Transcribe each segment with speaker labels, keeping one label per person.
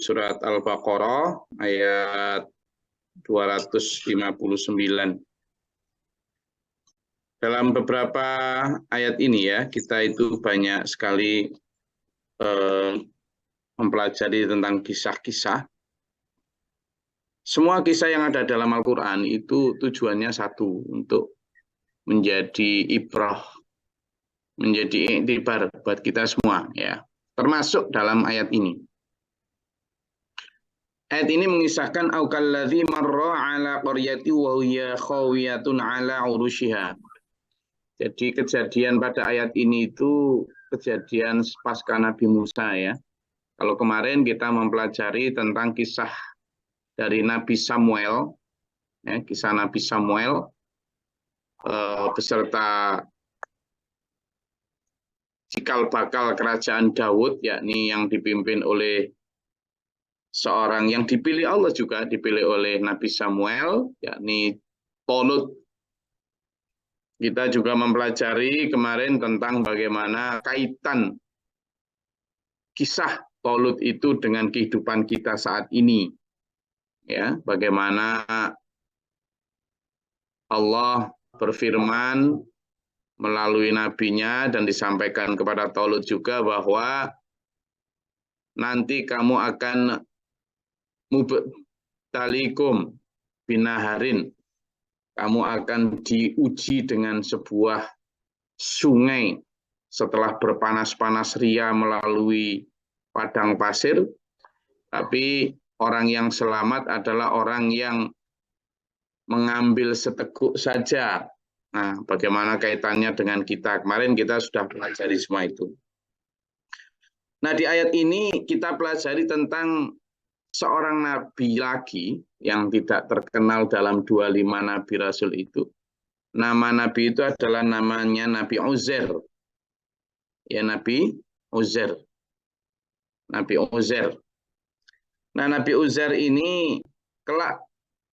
Speaker 1: surat Al-Baqarah ayat 259. Dalam beberapa ayat ini ya, kita itu banyak sekali mempelajari tentang kisah-kisah. Semua kisah yang ada dalam Al-Quran itu tujuannya satu, untuk menjadi ibrah, menjadi iktibar buat kita semua ya. Termasuk dalam ayat ini. Ayat ini mengisahkan aukalladzi marra ala qaryati wa hiya khawiyatun ala urushiha. Jadi kejadian pada ayat ini itu kejadian pasca Nabi Musa ya. Kalau kemarin kita mempelajari tentang kisah dari Nabi Samuel, ya, kisah Nabi Samuel beserta cikal bakal kerajaan Daud, yakni yang dipimpin oleh seorang yang dipilih Allah juga, dipilih oleh Nabi Samuel, yakni Tolut. Kita juga mempelajari kemarin tentang bagaimana kaitan kisah Tolut itu dengan kehidupan kita saat ini. Ya, bagaimana Allah berfirman melalui nabinya dan disampaikan kepada Tolut juga bahwa nanti kamu akan mubtalikum binaharin. Kamu akan diuji dengan sebuah sungai setelah berpanas-panas ria melalui padang pasir. Tapi orang yang selamat adalah orang yang mengambil seteguk saja. Nah, bagaimana kaitannya dengan kita? Kemarin kita sudah pelajari semua itu. Nah, di ayat ini kita pelajari tentang seorang nabi lagi yang tidak terkenal dalam 25 nabi rasul itu. Nama nabi itu adalah namanya Nabi Uzair. Ya, Nabi Uzair. Nabi Uzair. Nah, Nabi Uzair ini kelak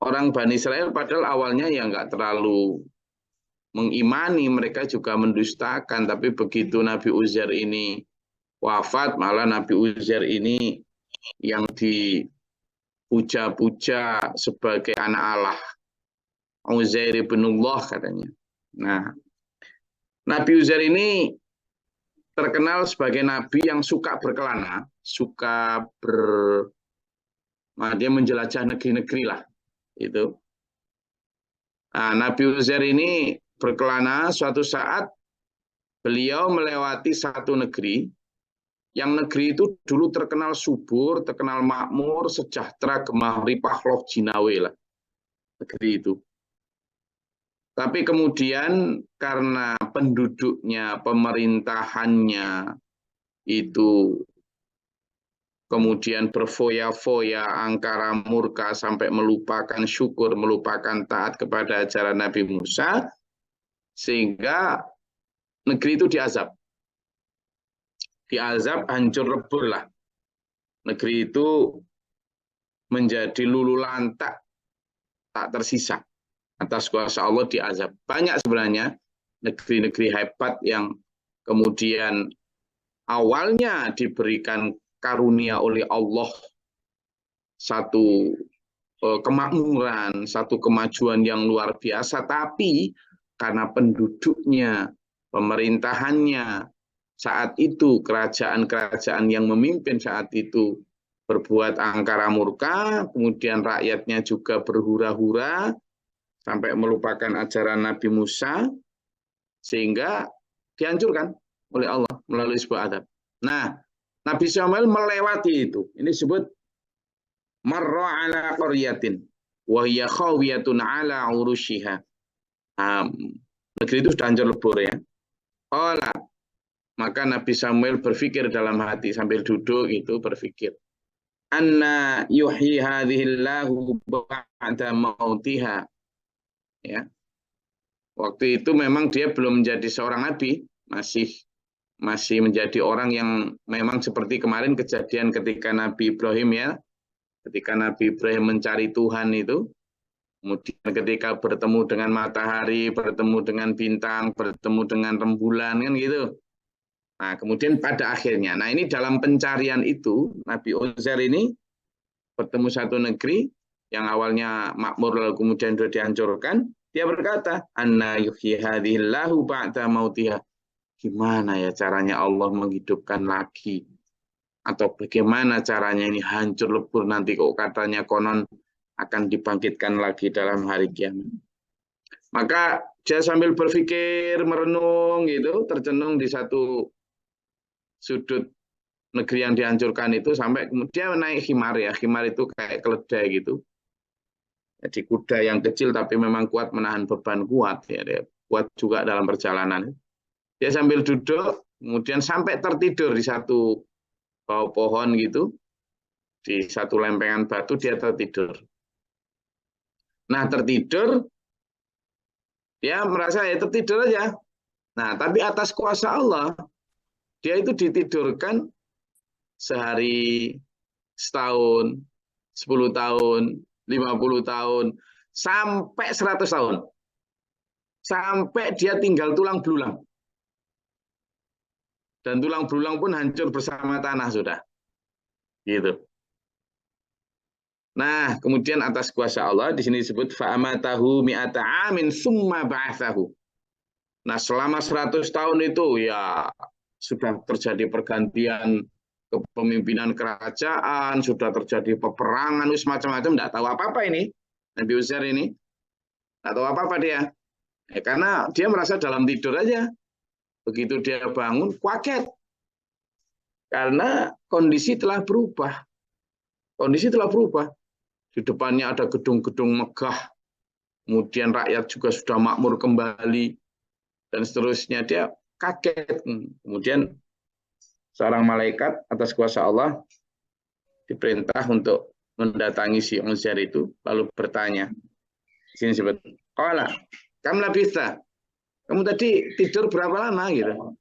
Speaker 1: orang Bani Israel padahal awalnya ya nggak terlalu mengimani, mereka juga mendustakan. Tapi begitu Nabi Uzair ini wafat, malah Nabi Uzair ini yang dipuja-puja sebagai anak Allah. Uzair ibnullah katanya. Nah, Nabi Uzair ini terkenal sebagai nabi yang suka berkelana, dia menjelajah negeri-negeri lah. Itu. Nah, Nabi Uzair ini berkelana, suatu saat beliau melewati satu negeri, yang negeri itu dulu terkenal subur, terkenal makmur, sejahtera, gemah ripah loh jinawe lah. Negeri itu. Tapi kemudian karena penduduknya, pemerintahannya itu kemudian berfoya-foya, angkara murka sampai melupakan syukur, melupakan taat kepada ajaran Nabi Musa, sehingga negeri itu diazab. Diazab, hancur lebur lah. Negeri itu menjadi lulu lantak, tak tersisa. Atas kuasa Allah diazab. Banyak sebenarnya negeri-negeri hebat yang kemudian awalnya diberikan karunia oleh Allah satu kemakmuran, satu kemajuan yang luar biasa, tapi karena penduduknya, pemerintahannya saat itu, kerajaan-kerajaan yang memimpin saat itu berbuat angkara murka, kemudian rakyatnya juga berhura-hura sampai melupakan ajaran Nabi Musa, sehingga dihancurkan oleh Allah melalui sebuah adab. Nah, Nabi Samuel melewati itu. Ini disebut marra ala qaryatin wa hiya khawiyatun ala urushiha. Negeri itu sudah hancur lebur ya. Qala, maka Nabi Samuel berpikir dalam hati sambil duduk itu berpikir. Anna yuhyi hadhillahu ba'da mautiha. Ya. Waktu itu memang dia belum menjadi seorang nabi, masih menjadi orang yang memang seperti kemarin kejadian ketika Nabi Ibrahim ya, ketika Nabi Ibrahim mencari Tuhan itu, kemudian ketika bertemu dengan matahari, bertemu dengan bintang, bertemu dengan rembulan kan gitu. Nah, kemudian pada akhirnya, nah ini dalam pencarian itu Nabi Uzair ini bertemu satu negeri yang awalnya makmur lalu kemudian sudah dihancurkan, dia berkata, "Anna yuhyi hadhillahu ba'da mautiha." Gimana ya caranya Allah menghidupkan lagi? Atau bagaimana caranya ini hancur lebur nanti kok katanya konon akan dibangkitkan lagi dalam hari kiamat. Maka dia sambil berpikir, merenung gitu, tercenung di satu sudut negeri yang dihancurkan itu sampai kemudian naik khimar ya. Khimar itu kayak keledai gitu. Jadi kuda yang kecil tapi memang kuat menahan beban kuat ya, dia kuat juga dalam perjalanan. Dia sambil duduk, kemudian sampai tertidur di satu bawah pohon gitu, di satu lempengan batu dia tertidur. Nah tertidur, dia merasa ya tertidur aja. Nah tapi atas kuasa Allah, dia itu ditidurkan sehari, setahun, 10 tahun, 50 tahun, sampai 100 tahun. Sampai dia tinggal tulang belulang. Dan tulang belulang pun hancur bersama tanah sudah. Gitu. Nah, kemudian atas kuasa Allah di sini disebut fa'amatahu mi'ata amin summa ba'athahu. Nah, selama 100 tahun itu ya sudah terjadi pergantian kepemimpinan kerajaan, sudah terjadi peperangan, macam-macam, tidak tahu apa-apa ini. Nabi Uzair ini, tidak tahu apa-apa dia. Karena dia merasa dalam tidur aja. Begitu dia bangun, kaget. Karena kondisi telah berubah. Kondisi telah berubah. Di depannya ada gedung-gedung megah. Kemudian rakyat juga sudah makmur kembali. Dan seterusnya. Dia kaget. Kemudian seorang malaikat atas kuasa Allah diperintah untuk mendatangi si Uzair itu. Lalu bertanya. Di sini disebut. Qala, kam labitha. Kamu tadi tidur berapa lama gitu?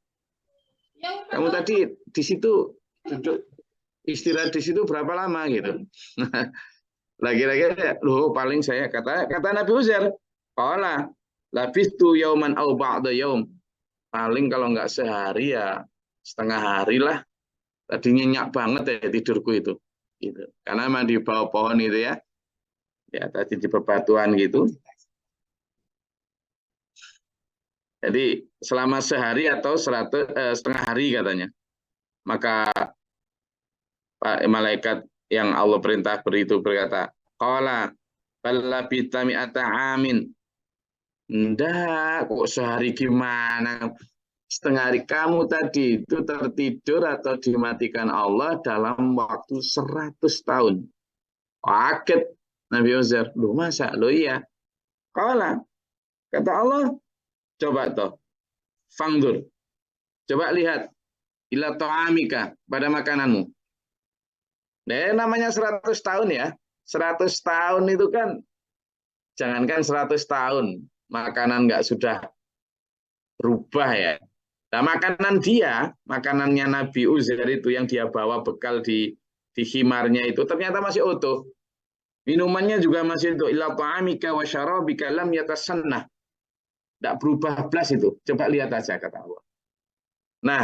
Speaker 1: Kamu tadi di situ duduk istirahat di situ berapa lama gitu? Lagi-lagi loh paling saya kata Nabi Uzair, qala labistu yauman au ba'da yaum. Paling kalau nggak sehari ya setengah hari lah. Tadi nyenyak banget ya tidurku itu. Gitu. Karena memang di bawah pohon itu ya. Ya tadi di bebatuan gitu. Jadi selama sehari atau setengah hari katanya. Maka Pak malaikat yang Allah perintah itu berkata, qala bal labitha mi'ata amin. Enggak, kok sehari gimana? Setengah hari kamu tadi itu tertidur atau dimatikan Allah dalam waktu 100 tahun. Kaget Nabi Uzair. Loh masa? Loh iya. Qala, kata Allah, coba toh, fangdur. Coba lihat, ila ta'amika, pada makananmu. Nah, namanya 100 tahun ya. 100 tahun itu kan, jangankan 100 tahun, makanan nggak sudah berubah ya. Nah, makanannya Nabi Uzair itu yang dia bawa bekal di himarnya itu ternyata masih utuh. Minumannya juga masih utuh. Ila ta'amika wa syarabika lam yatasannah. Tidak berubah belas itu. Coba lihat aja kata Allah. Nah,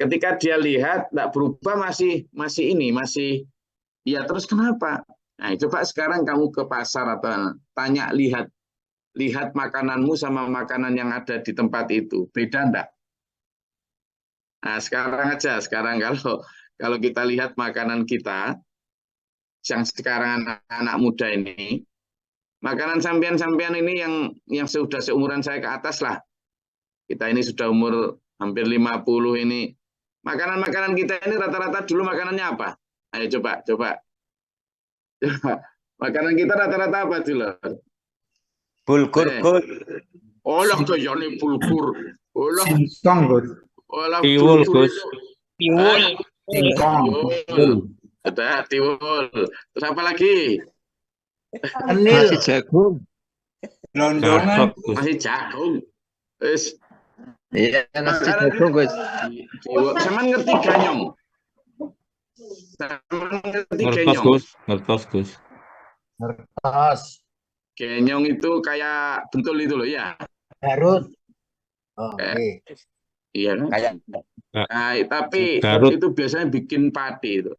Speaker 1: ketika dia lihat tidak berubah masih ya terus kenapa? Nah, coba sekarang kamu ke pasar atau tanya lihat makananmu sama makanan yang ada di tempat itu. Beda enggak? Nah, sekarang kalau kita lihat makanan kita yang sekarang anak-anak muda ini, makanan sampean-sampean ini yang sudah seumuran saya ke atas lah. Kita ini sudah umur hampir 50 ini. Makanan-makanan kita ini rata-rata dulu makanannya apa? Ayo coba. Makanan kita rata-rata apa dulu?
Speaker 2: Bulgur, Gus.
Speaker 1: Olah kayane bulgur. Olah.
Speaker 3: Singkong, Gus.
Speaker 1: Olah
Speaker 2: Tiwul,
Speaker 1: bulgur
Speaker 2: Gus.
Speaker 1: itu.
Speaker 2: Tiwul.
Speaker 3: Singkong.
Speaker 1: Ada tiwul. Terus apa lagi?
Speaker 3: Masih
Speaker 2: jagung.
Speaker 3: Londongan.
Speaker 1: Masih jagung. Wis.
Speaker 3: Iya, nasi jagung, Gus.
Speaker 1: Sama ngerti ganyong. Sama ngerti
Speaker 2: Ngertos,
Speaker 1: ganyong.
Speaker 2: Gus. Ngertos, Gus.
Speaker 3: Ngertos.
Speaker 1: Ganyong itu kayak bentul itu loh ya.
Speaker 3: Garut. Oh,
Speaker 1: Iya kan?
Speaker 3: kayak
Speaker 1: Nah, tapi
Speaker 2: Garut.
Speaker 1: itu biasanya bikin pati itu.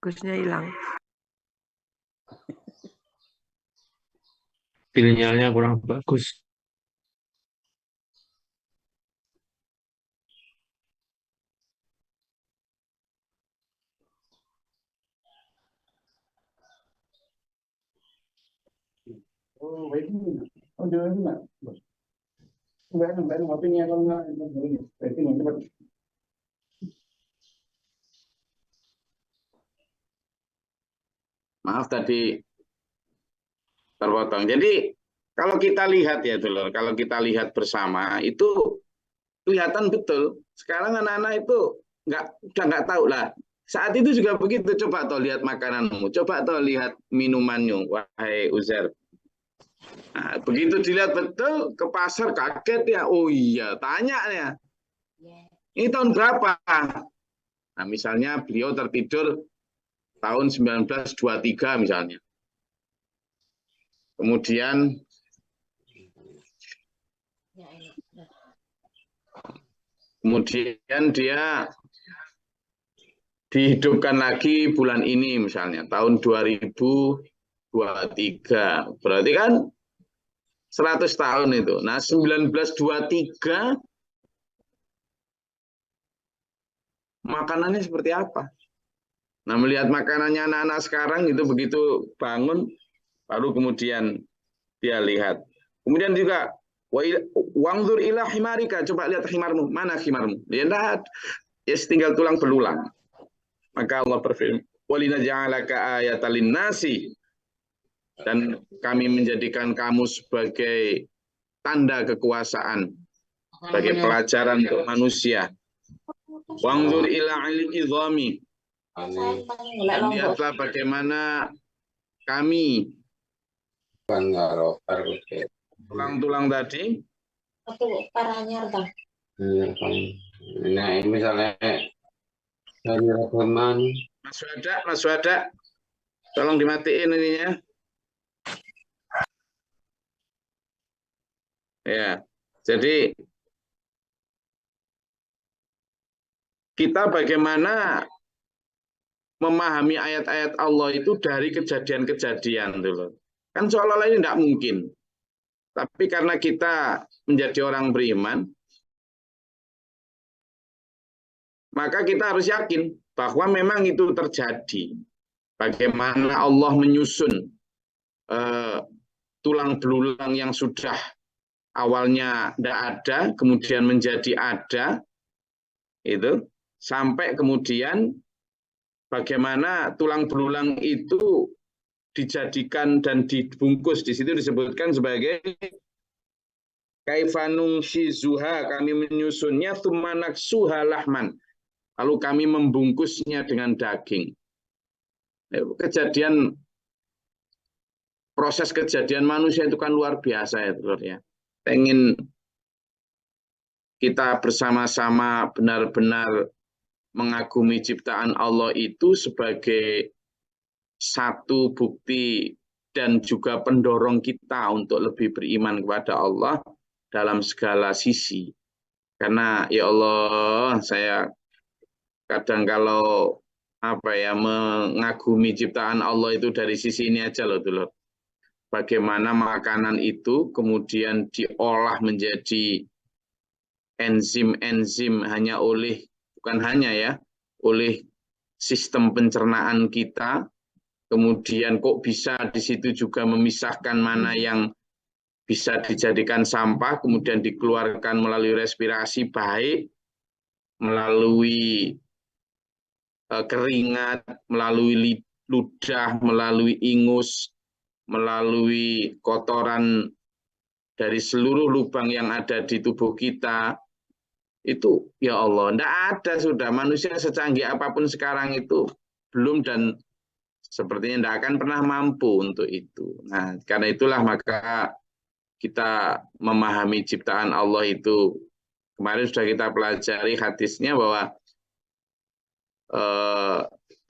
Speaker 4: bagusnya hilang.
Speaker 2: Sinyalnya kurang bagus.
Speaker 1: Oh, baik ini. Oh, jangan enggak. Enggak, ngopinya kalau enggak. Berarti cepat. Maaf tadi terpotong. Jadi kalau kita lihat ya dulu, kalau kita lihat bersama itu kelihatan betul. Sekarang anak-anak itu udah nggak tahu lah. Saat itu juga begitu. Coba tuh lihat makananmu, coba tuh lihat minumanmu, wahai Uzair. Nah, begitu dilihat betul ke pasar kaget ya. Oh iya, tanya ya. Ini tahun berapa? Nah, misalnya beliau tertidur tahun 1923 misalnya. Kemudian dia dihidupkan lagi bulan ini misalnya tahun 2023. Berarti kan 100 tahun itu. Nah, 1923 makanannya seperti apa? Nah, melihat makanannya anak-anak sekarang itu begitu bangun baru kemudian dia lihat. Kemudian juga wangzur ila himarika, coba lihat himarmu, mana himarmu? Dia lihat, ya tinggal tulang belulang. Maka Allah berfirman, walinaja'alaka ayatan linnasi, dan kami menjadikan kamu sebagai tanda kekuasaan, sebagai pelajaran untuk manusia. Wangzur ila al-idhami, dan lihatlah bagaimana kami tulang-tulang tadi.
Speaker 2: Nah, ini misalnya dari rekaman.
Speaker 1: Mas Wada, tolong dimatiin ininya. Ya, jadi kita bagaimana memahami ayat-ayat Allah itu dari kejadian-kejadian dulu. Kan seolah-olah ini tidak mungkin. Tapi karena kita menjadi orang beriman, maka kita harus yakin bahwa memang itu terjadi. Bagaimana Allah menyusun tulang belulang yang sudah awalnya tidak ada, kemudian menjadi ada, itu sampai kemudian bagaimana tulang belulang itu dijadikan dan dibungkus. Di situ disebutkan sebagai kaifanung shizuha, kami menyusunnya tumanaksuha lahman, lalu kami membungkusnya dengan daging. Proses kejadian manusia itu kan luar biasa ya, Telur ya. Pengen kita bersama-sama benar-benar mengagumi ciptaan Allah itu sebagai satu bukti dan juga pendorong kita untuk lebih beriman kepada Allah dalam segala sisi. Karena ya Allah, saya kadang kalau mengagumi ciptaan Allah itu dari sisi ini aja loh dulu. Bagaimana makanan itu kemudian diolah menjadi enzim-enzim bukan hanya ya, oleh sistem pencernaan kita. Kemudian kok bisa di situ juga memisahkan mana yang bisa dijadikan sampah, kemudian dikeluarkan melalui respirasi baik, melalui keringat, melalui ludah, melalui ingus, melalui kotoran dari seluruh lubang yang ada di tubuh kita. Itu ya Allah, tidak ada sudah manusia secanggih apapun sekarang itu belum, dan sepertinya tidak akan pernah mampu untuk itu. Nah, karena itulah maka kita memahami ciptaan Allah itu. Kemarin sudah kita pelajari hadisnya bahwa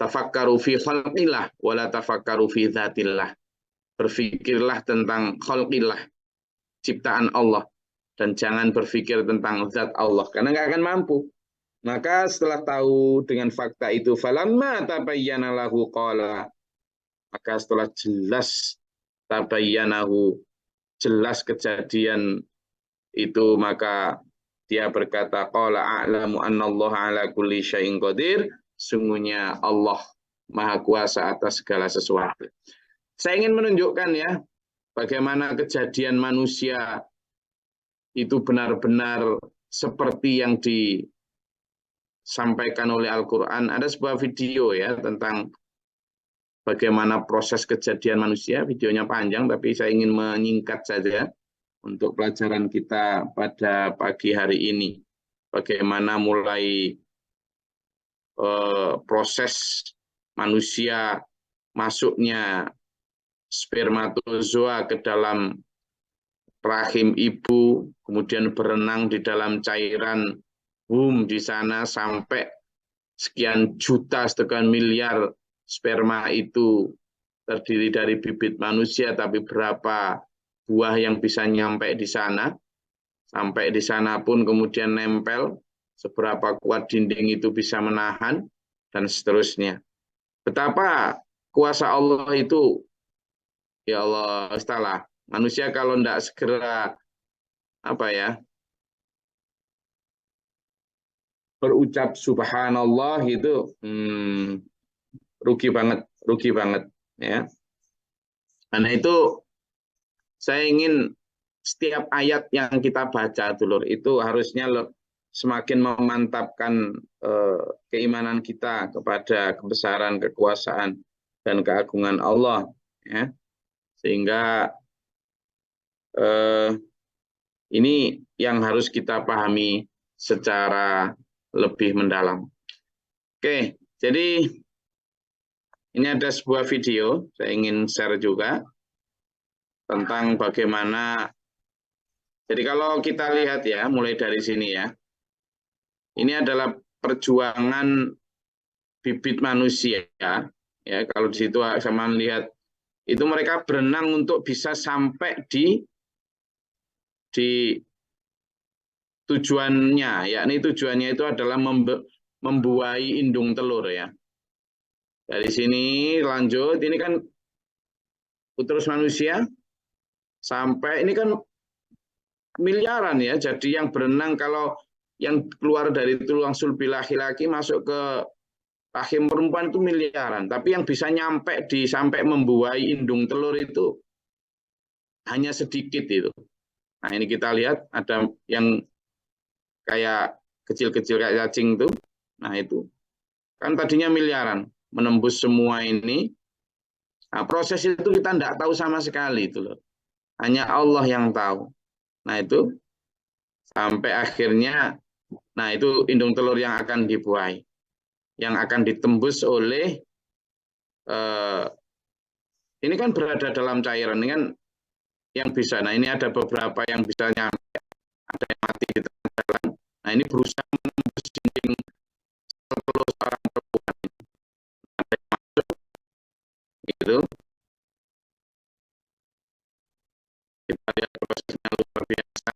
Speaker 1: tafakkaru fi khalqillah wala tafakkaru fi dzatillah. Berpikirlah tentang khalqillah, ciptaan Allah, dan jangan berpikir tentang zat Allah karena nggak akan mampu. Maka setelah tahu dengan fakta itu, falamma tabayyana lahu qala, maka setelah jelas tabayyanahu, jelas kejadian itu, maka dia berkata, qala a'lamu annallaha ala kulli syai'in qadir, sungguhnya Allah Maha Kuasa atas segala sesuatu. Saya ingin menunjukkan ya, bagaimana kejadian manusia itu benar-benar seperti yang disampaikan oleh Al-Quran. Ada sebuah video ya tentang bagaimana proses kejadian manusia. Videonya panjang, tapi saya ingin menyingkat saja untuk pelajaran kita pada pagi hari ini. Bagaimana mulai proses manusia masuknya spermatozoa ke dalam rahim ibu, kemudian berenang di dalam cairan di sana sampai sekian juta, sekian miliar sperma itu terdiri dari bibit manusia, tapi berapa buah yang bisa nyampe di sana, sampai di sana pun kemudian nempel, seberapa kuat dinding itu bisa menahan, dan seterusnya. Betapa kuasa Allah itu, ya Allah, istilah manusia kalau tidak segera berucap subhanallah itu rugi banget ya. Karena itu saya ingin setiap ayat yang kita baca dulur itu harusnya semakin memantapkan keimanan kita kepada kebesaran, kekuasaan, dan keagungan Allah ya. Sehingga ini yang harus kita pahami secara lebih mendalam. Oke, jadi ini ada sebuah video saya ingin share juga tentang bagaimana. Jadi kalau kita lihat ya, mulai dari sini ya, ini adalah perjuangan bibit manusia ya. Kalau di situ sama melihat itu mereka berenang untuk bisa sampai di tujuannya, yakni tujuannya itu adalah membuai indung telur ya. Dari sini lanjut, ini kan uterus manusia sampai ini kan miliaran ya. Jadi yang berenang, kalau yang keluar dari tulang sulbi laki-laki masuk ke rahim perempuan itu miliaran, tapi yang bisa nyampe sampai membuai indung telur itu hanya sedikit itu. Nah, ini kita lihat ada yang kayak kecil-kecil kayak cacing itu. Nah, itu kan tadinya miliaran menembus semua ini. Nah, proses itu kita tidak tahu sama sekali itu loh. Hanya Allah yang tahu. Nah, itu sampai akhirnya, nah itu indung telur yang akan dibuai, yang akan ditembus oleh ini kan berada dalam cairan, ini kan yang bisa. Nah, ini ada beberapa yang bisa nyampe, ada yang mati di tengah jalan. Nah, ini berusaha menembus dinding telur seorang perempuan. Ada yang masuk, gitu. Kita lihat prosesnya luar biasa.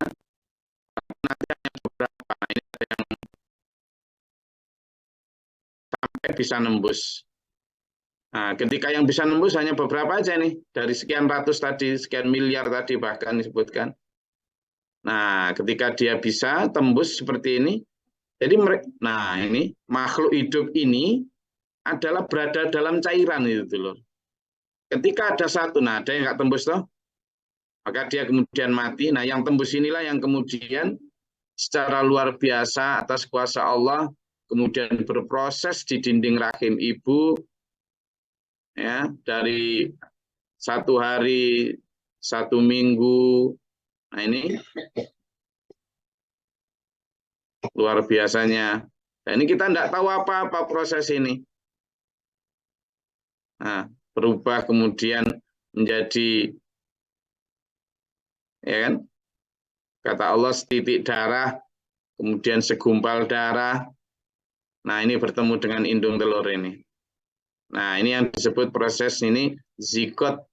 Speaker 1: Nanti hanya beberapa, nah, ini ada yang sampai bisa nembus. Nah, ketika yang bisa nembus hanya beberapa aja nih, dari sekian ratus tadi, sekian miliar tadi bahkan disebutkan. Nah, ketika dia bisa tembus seperti ini, jadi nah ini makhluk hidup ini adalah berada dalam cairan itu loh. Ketika ada satu, nah ada yang nggak tembus toh, maka dia kemudian mati. Nah, yang tembus inilah yang kemudian secara luar biasa atas kuasa Allah kemudian berproses di dinding rahim ibu. Ya, dari 1 hari, 1 minggu, nah ini luar biasanya. Nah, ini kita tidak tahu apa-apa proses ini. Nah, berubah kemudian menjadi, ya kan? Kata Allah setitik darah, kemudian segumpal darah. Nah, ini bertemu dengan indung telur ini. Nah, ini yang disebut proses ini zigot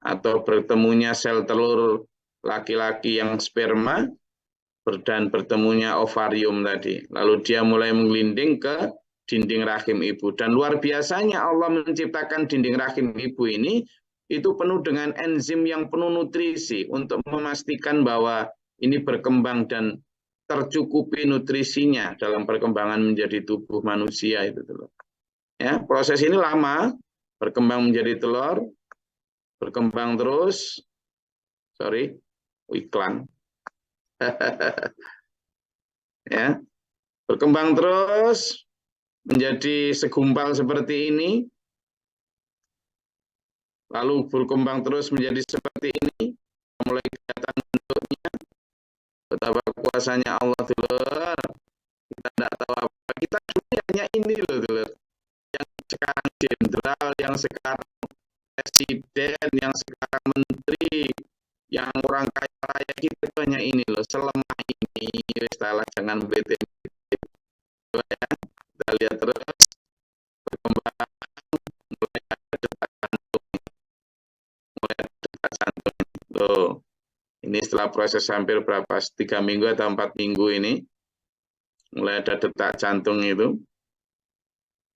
Speaker 1: atau bertemunya sel telur laki-laki yang sperma dan bertemunya ovarium tadi. Lalu dia mulai menggelinding ke dinding rahim ibu. Dan luar biasanya Allah menciptakan dinding rahim ibu ini itu penuh dengan enzim yang penuh nutrisi untuk memastikan bahwa ini berkembang dan tercukupi nutrisinya dalam perkembangan menjadi tubuh manusia itu. Ya, proses ini lama, berkembang menjadi telur, berkembang terus, iklan. Ya, berkembang terus menjadi segumpal seperti ini, lalu berkembang terus menjadi seperti ini, mulai kelihatan bentuknya, betapa kuasanya Allah dulur. Kita tidak tahu apa, kita dulu hanya ini loh dulur, yang sekarang jenderal, yang sekarang presiden, yang sekarang menteri, yang orang kaya raya, kita itu hanya ini loh, selemah ini, istilah jangan bete. Ya, kita lihat terus berkembang, mulai ada detak jantung, Tuh, ini setelah proses hampir berapa 3 minggu atau 4 minggu ini, mulai ada detak jantung itu.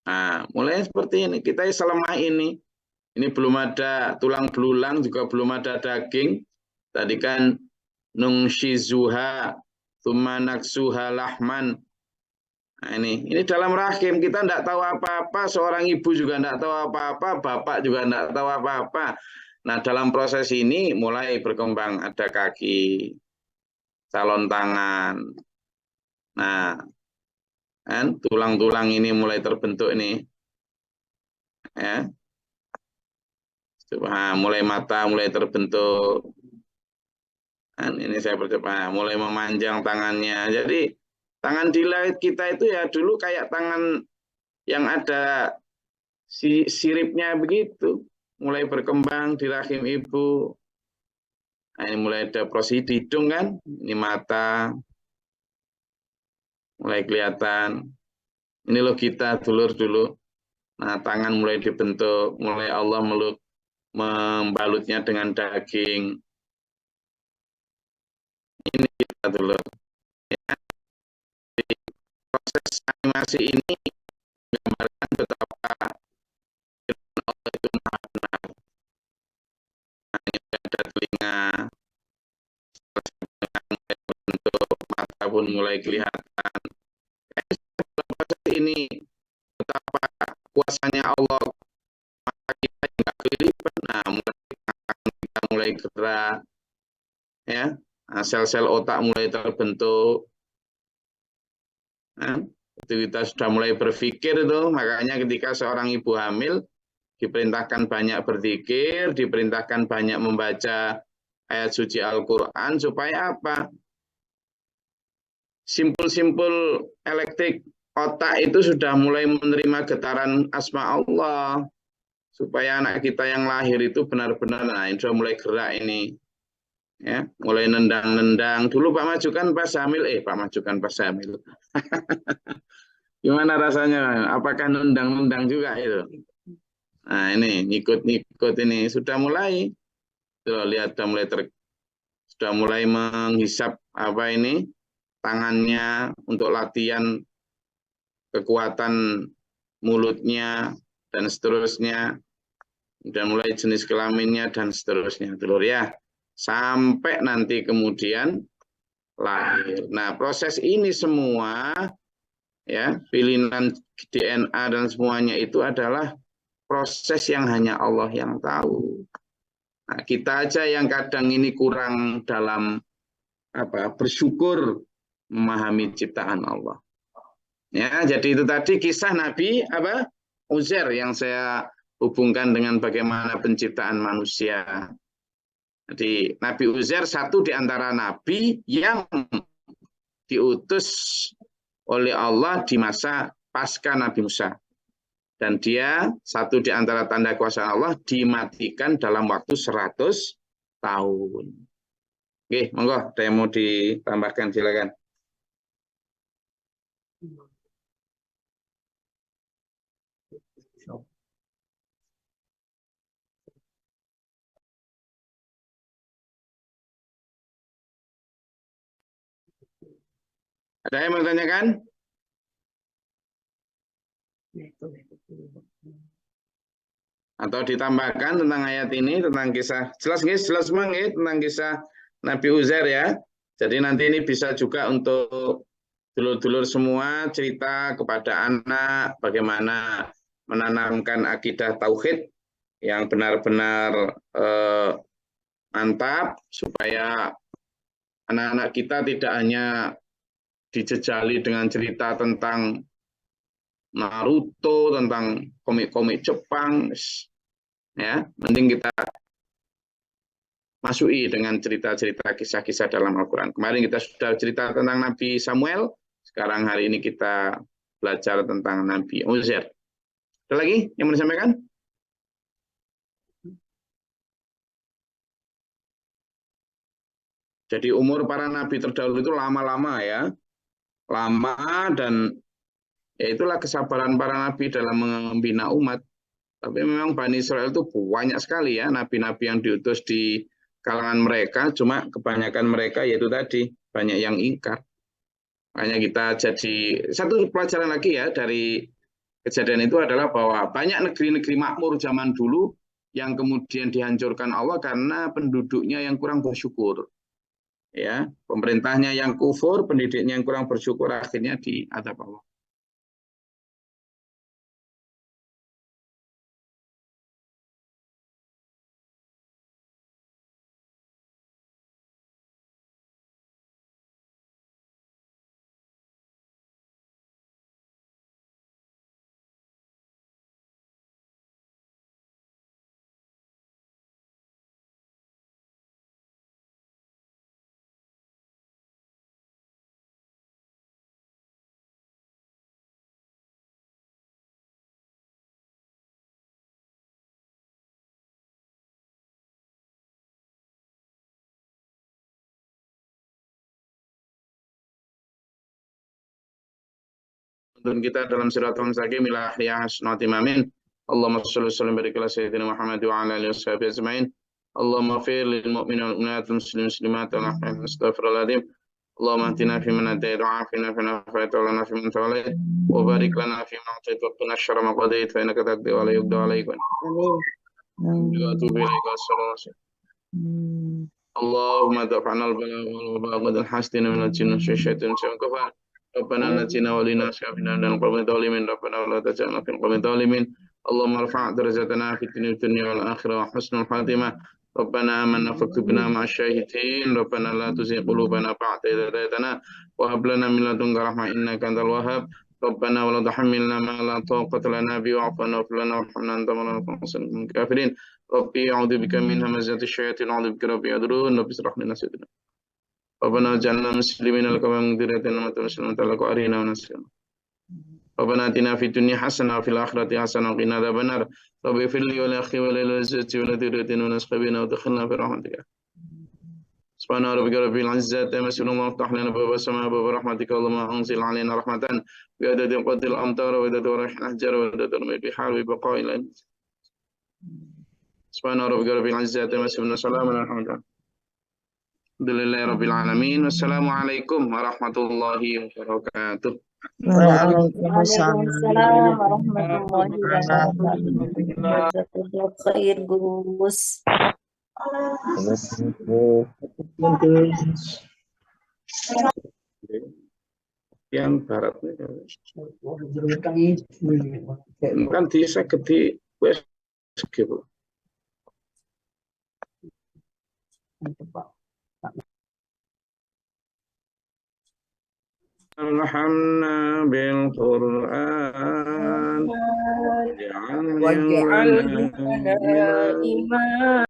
Speaker 1: Nah, mulai seperti ini, kita selemah ini. Ini belum ada tulang belulang, juga belum ada daging. Tadi kan nungshizuha, tumanaksuha lahman. Nah, ini dalam rahim, kita tidak tahu apa-apa, seorang ibu juga tidak tahu apa-apa, bapak juga tidak tahu apa-apa. Nah, dalam proses ini mulai berkembang, ada kaki, calon tangan. Nah, kan tulang-tulang ini mulai terbentuk ini. Ya. Nah, mulai mata mulai terbentuk. Dan ini saya percepat, mulai memanjang tangannya. Jadi tangan di laut kita itu ya dulu kayak tangan yang ada siripnya begitu. Mulai berkembang di rahim ibu. Nah, ini mulai ada proses hidung kan. Ini mata. Mulai kelihatan. Ini loh kita dulur dulu. Nah, tangan mulai dibentuk. Mulai Allah membalutnya dengan daging. Ini kita dulu. Ya. Jadi, proses animasi ini menggambarkan betapa Allah itu maha benar. Nah, ini ada telinga, mulai berbentuk, mata pun mulai kelihatan. Proses ini betapa kuasanya Allah, mata kita tidak kelilipan. Nah, kita mulai gerak, ya. Nah, sel-sel otak mulai terbentuk. Nah, itu kita sudah mulai berpikir itu, makanya ketika seorang ibu hamil diperintahkan banyak berzikir, diperintahkan banyak membaca ayat suci Al-Quran, supaya apa? Simpul-simpul elektrik otak itu sudah mulai menerima getaran asma Allah, supaya anak kita yang lahir itu benar-benar, nah ini sudah mulai gerak ini. Ya, mulai nendang-nendang. Dulu Pak Maju kan pas hamil, Pak Maju kan pas hamil. Gimana rasanya? Apakah nendang-nendang juga itu? Nah, ini ngikut-ngikut ini sudah mulai. Tuh, lihat sudah mulai menghisap apa ini tangannya untuk latihan kekuatan mulutnya dan seterusnya. Dan mulai jenis kelaminnya dan seterusnya, telur ya. Sampai nanti kemudian lahir. Nah, proses ini semua ya, pilihan DNA dan semuanya itu adalah proses yang hanya Allah yang tahu. Nah, kita aja yang kadang ini kurang dalam bersyukur memahami ciptaan Allah. Ya, jadi itu tadi kisah Nabi Uzair yang saya hubungkan dengan bagaimana penciptaan manusia. Jadi Nabi Uzair satu di antara nabi yang diutus oleh Allah di masa pasca Nabi Musa. Dan dia satu di antara tanda kuasa Allah dimatikan dalam waktu 100 tahun. Oke, monggo, ada yang mau ditambahkan, silakan. Ada yang mau tanyakan? Atau ditambahkan tentang ayat ini, tentang kisah. Jelas guys, jelas semua guys, tentang kisah Nabi Uzair ya. Jadi nanti ini bisa juga untuk dulur-dulur semua cerita kepada anak bagaimana menanamkan akidah tauhid yang benar-benar mantap supaya anak-anak kita tidak hanya dijejali dengan cerita tentang Naruto, tentang komik-komik Jepang, ya, mending kita masuki dengan cerita-cerita kisah-kisah dalam Al-Quran. Kemarin kita sudah cerita tentang Nabi Samuel, sekarang hari ini kita belajar tentang Nabi Uzair. Ada lagi yang mau disampaikan? Jadi umur para nabi terdahulu itu lama-lama ya, lama, dan ya itulah kesabaran para nabi dalam membina umat. Tapi memang Bani Israel itu banyak sekali ya nabi-nabi yang diutus di kalangan mereka, cuma kebanyakan mereka yaitu tadi banyak yang ingkar. Hanya kita jadi satu pelajaran lagi ya dari kejadian itu adalah bahwa banyak negeri-negeri makmur zaman dulu yang kemudian dihancurkan Allah karena penduduknya yang kurang bersyukur. Ya, pemerintahnya yang kufur, pendidiknya yang kurang bersyukur, akhirnya diadab Allah. Untuk kita dalam siratul mustaqim ila ahliya hasnati mamin. Allahumma shalli wa sallim barik ala sayyidina Muhammad wa ala alihi washabihi ajma'in. Allahumma fir lil mu'minina wal mu'minat wal muslimin muslimat wal ahyan astaghfirullahaladzim. Allahumma atina fi man hadayt wa afina fi man afayt wa lana fi man tawallayt wa barik lana fi ma atayt wa qina syarra ma qadayt fa innaka taqdi wa la yuqda alayka. Wa atubu ilaika. Allahumma daf'ana al-bala wal waba qad al-hasdina min al-jinni wa syaitan wa kafar. ربنا نجنا ولنا شافنا من القوم الظالمين ربنا ولا تجعلنا في القوم الظالمين اللهم ارفع درجتنا في الدنيا والآخرة وحسن الخاتمة ربنا آمنا فاكتبنا مع الشاهدين ربنا لا تزغ قلوبنا بعد إذ هديتنا وهب لنا من لدنك رحمة إنك أنت الوهاب ربنا ولا تحملنا ما لا طاقة لنا به واعف عنا واغفر لنا وارحمنا أنت مولانا فانصرنا من الكافرين ربي أعوذ بك من همزات الشياطين وأعوذ بك ربي يحضرون رب اشرح لنا صدرنا ربنا اجعلنا مسلمين لك ومن ذريتنا أمة مسلمة لك وأرنا ونسلم ربنا آتنا في الدنيا حسنة وفي الآخرة حسنة وقنا عذاب النار رب اغفر لي ولأخي ولوالدتي ولذريتنا ونسق بنا وادخلنا في رحمتك سبحان ربك رب العزة عما يصفون اللهم افتح لنا باب السماء باب رحمتك اللهم أنزل علينا رحمة بعدد قد الأمطار وعدد وريح الأحجار وعدد رمي البحار وبقاء الأرض سبحان ربك رب العزة عما يصفون سلام على المرسلين Alhamdulillahirabbil alamin. Wassalamualaikum warahmatullahi wabarakatuh.
Speaker 4: Waalaikumsalam warahmatullahi wabarakatuh. Jazakallahu khair, Gus.
Speaker 1: Yang barat kan bisa gede wes gitu. Alhamna bil Qur'an waj'alna imama